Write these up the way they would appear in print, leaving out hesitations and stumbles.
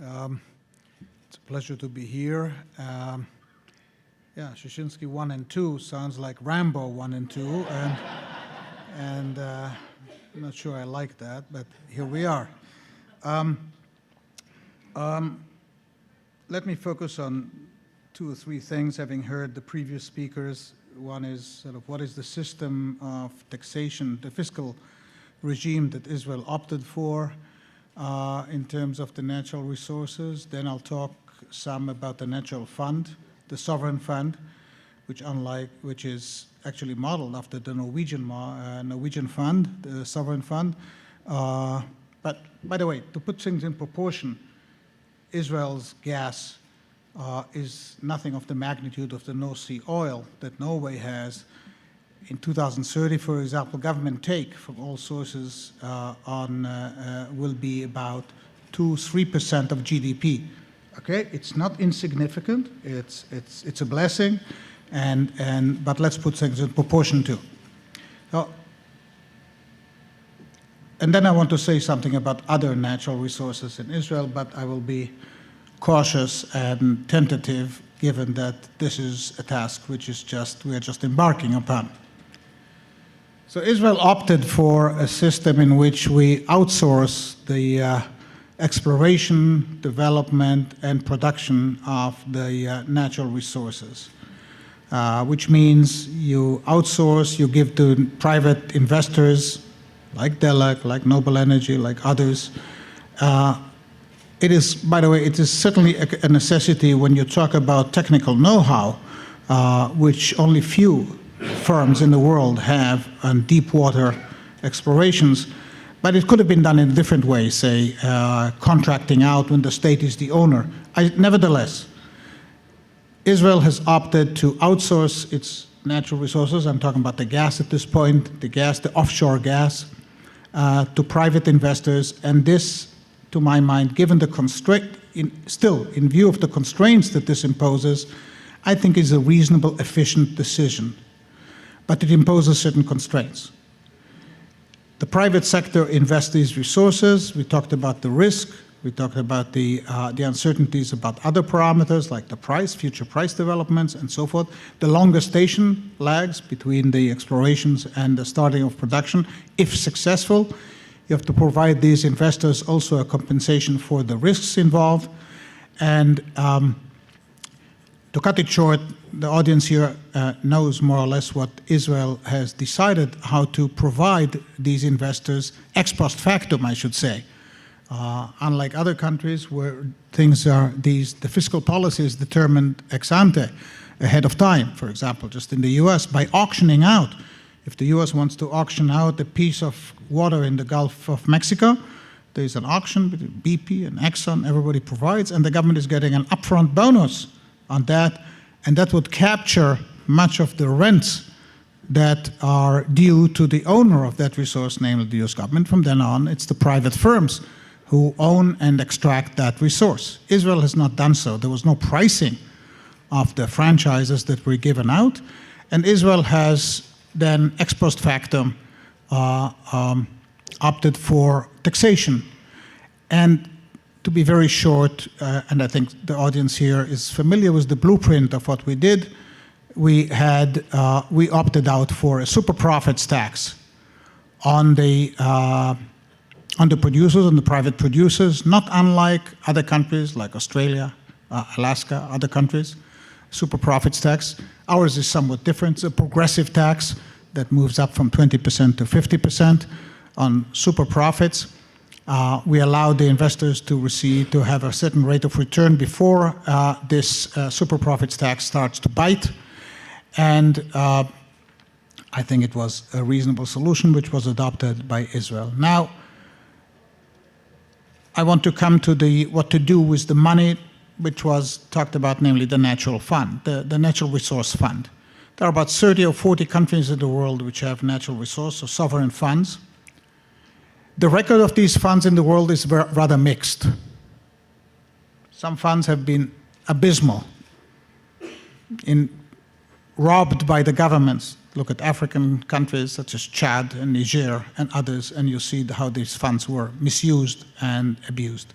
It's a pleasure to be here. Yeah, Sheshinski 1 and 2 sounds like Rambo 1 and 2, and I'm not sure I like that, but here we are. Let me focus on 2 or 3 things, having heard the previous speakers. One is sort of what is the system of taxation, the fiscal regime that Israel opted for in terms of the natural resources. Then I'll talk some about the natural fund, the sovereign fund, which is actually modeled after the Norwegian fund, the sovereign fund. But by the way, to put things in proportion, Israel's gas is nothing of the magnitude of the North Sea oil that Norway has. In 2030, for example, government take from all sources will be about 2–3% of GDP. Okay, it's not insignificant. It's a blessing, but let's put things in proportion too. So, and then I want to say something about other natural resources in Israel, but I will be cautious and tentative, given that this is a task which is we are just embarking upon. So Israel opted for a system in which we outsource the exploration, development, and production of the natural resources, which means you outsource, you give to private investors like Delek, like Noble Energy, like others. It is, by the way, it is certainly a necessity when you talk about technical know-how, which only few firms in the world have on deep water explorations. But it could have been done in a different way, say contracting out when the state is the owner. Nevertheless, Israel has opted to outsource its natural resources. I'm talking about the gas at this point, the offshore gas, to private investors. And this, to my mind, given the constraint, still in view of the constraints that this imposes, I think is a reasonable, efficient decision. But it imposes certain constraints. The private sector invests these resources. We talked about the risk. We talked about the uncertainties about other parameters like the price, future price developments, and so forth. The longer station lags between the explorations and the starting of production. If successful, you have to provide these investors also a compensation for the risks involved. And to cut it short, the audience here knows more or less what Israel has decided how to provide these investors ex post factum, I should say. Unlike other countries where the fiscal policy is determined ex ante, ahead of time, for example, just in the US, by auctioning out. If the US wants to auction out a piece of water in the Gulf of Mexico, there's an auction between BP and Exxon, everybody provides, and the government is getting an upfront bonus on that, and that would capture much of the rents that are due to the owner of that resource, namely the US government. From then on, it's the private firms who own and extract that resource. Israel has not done so. There was no pricing of the franchises that were given out, and Israel has then ex post factum opted for taxation. And to be very short, and I think the audience here is familiar with the blueprint of what we did, we opted out for a super profits tax on the producers, on the private producers, not unlike other countries like Australia, Alaska, other countries. Super profits tax. Ours is somewhat different. It's a progressive tax that moves up from 20% to 50% on super profits. We allow the investors to have a certain rate of return before this super profits tax starts to bite. And I think it was a reasonable solution which was adopted by Israel. Now, I want to come to what to do with the money which was talked about, namely the natural fund, the natural resource fund. There are about 30 or 40 countries in the world which have natural resource or sovereign funds. The record of these funds in the world is rather mixed. Some funds have been abysmal, robbed by the governments. Look at African countries such as Chad and Niger and others, and you see how these funds were misused and abused.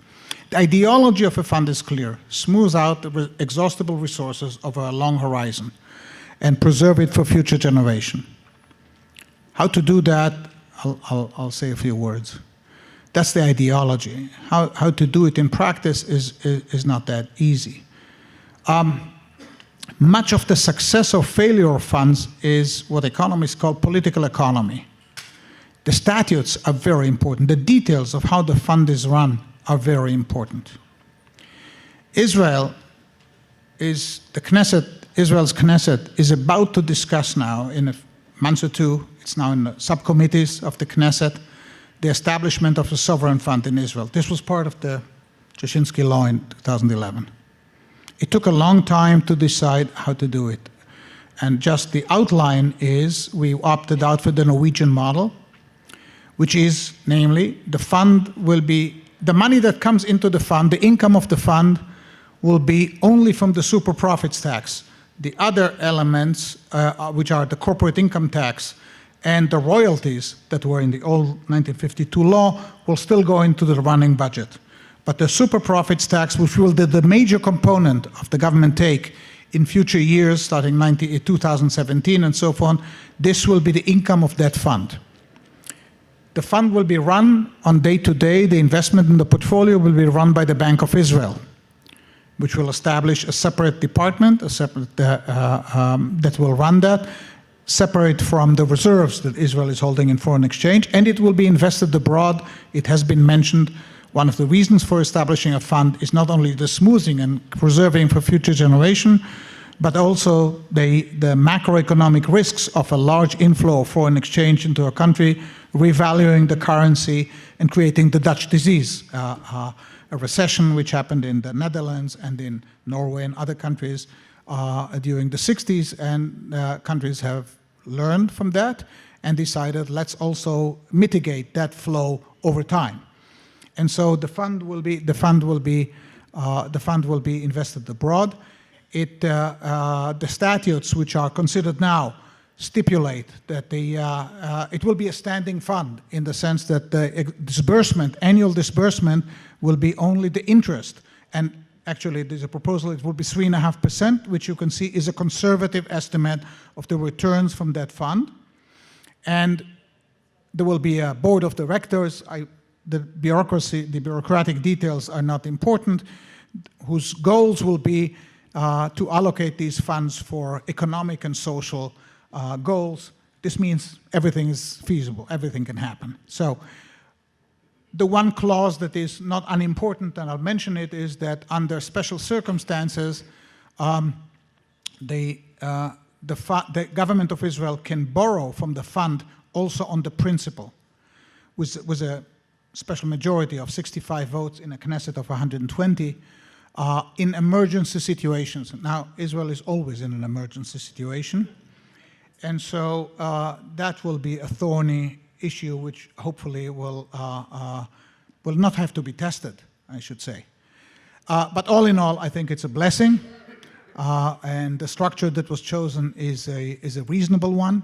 The ideology of a fund is clear: smooth out the exhaustible resources over a long horizon and preserve it for future generation. How to do that, I'll say a few words. That's the ideology. How to do it in practice is not that easy. Much of the success or failure of funds is what economists call political economy. The statutes are very important. The details of how the fund is run are very important. Israel's Knesset is about to discuss now in a month or two, it's now in the subcommittees of the Knesset, the establishment of a sovereign fund in Israel. This was part of the Sheshinski law in 2011. It took a long time to decide how to do it. And just the outline is we opted out for the Norwegian model, which is, namely, the fund will be, the money that comes into the fund, the income of the fund, will be only from the super profits tax. The other elements, which are the corporate income tax and the royalties that were in the old 1952 law, will still go into the running budget. But the super profits tax, which will be the major component of the government take in future years, starting 2017 and so on, this will be the income of that fund. The fund will be run on day-to-day. The investment in the portfolio will be run by the Bank of Israel, which will establish a separate department, that will run that, separate from the reserves that Israel is holding in foreign exchange, and it will be invested abroad. It has been mentioned, one of the reasons for establishing a fund is not only the smoothing and preserving for future generation, but also the macroeconomic risks of a large inflow of foreign exchange into a country, revaluing the currency and creating the Dutch disease, a recession which happened in the Netherlands and in Norway and other countries during the 60s, and countries have learned from that and decided, let's also mitigate that flow over time. And so the fund will be invested abroad. The statutes which are considered now stipulate that it will be a standing fund in the sense that the annual disbursement will be only the interest. And actually, there's a proposal, it will be 3.5%, which you can see is a conservative estimate of the returns from that fund. And there will be a board of directors. The bureaucratic details are not important, whose goals will be to allocate these funds for economic and social goals. This means everything is feasible, everything can happen. So the one clause that is not unimportant, and I'll mention it, is that under special circumstances, the government of Israel can borrow from the fund also on the principle, with a special majority of 65 votes in a Knesset of 120, in emergency situations. Now, Israel is always in an emergency situation, and so that will be a thorny issue which hopefully will not have to be tested, I should say. But all in all, I think it's a blessing, and the structure that was chosen is a reasonable one.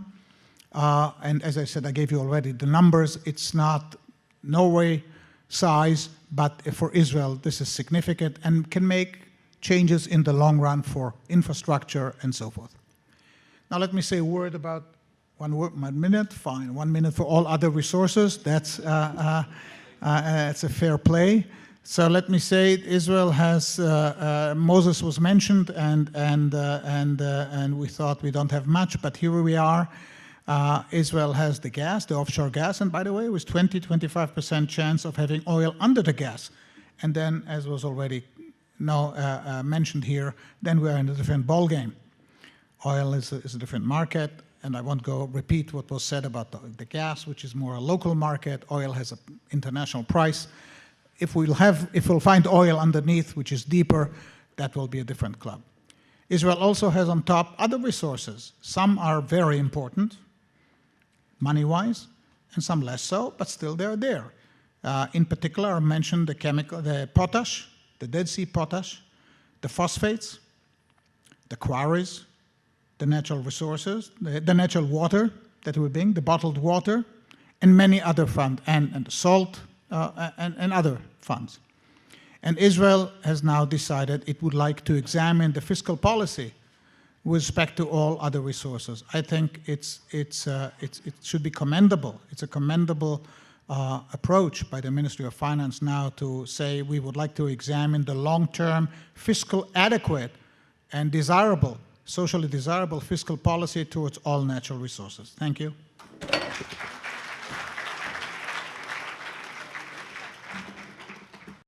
And as I said, I gave you already the numbers. It's not Norway size, but for Israel, this is significant and can make changes in the long run for infrastructure and so forth. Now let me say a word about 1 minute, fine, 1 minute for all other resources. That's a fair play. So let me say Israel has, Moses was mentioned, and we thought we don't have much, but here we are. Israel has the gas, the offshore gas, and by the way, with 20–25% chance of having oil under the gas. And then, as was already mentioned here, then we are in a different ballgame. Oil is a different market, and I won't repeat what was said about the gas, which is more a local market. Oil has an international price. If we'll find oil underneath, which is deeper, that will be a different club. Israel also has on top other resources. Some are very important, money-wise, and some less so, but still they're there. In particular, I mentioned the potash, the Dead Sea potash, the phosphates, the quarries, the natural resources, the natural water that we bring, the bottled water, and many other funds, and salt, and other funds. And Israel has now decided it would like to examine the fiscal policy with respect to all other resources. I think it should be commendable. It's a commendable approach by the Ministry of Finance now to say we would like to examine the long-term fiscal adequate and desirable, socially desirable fiscal policy towards all natural resources. Thank you.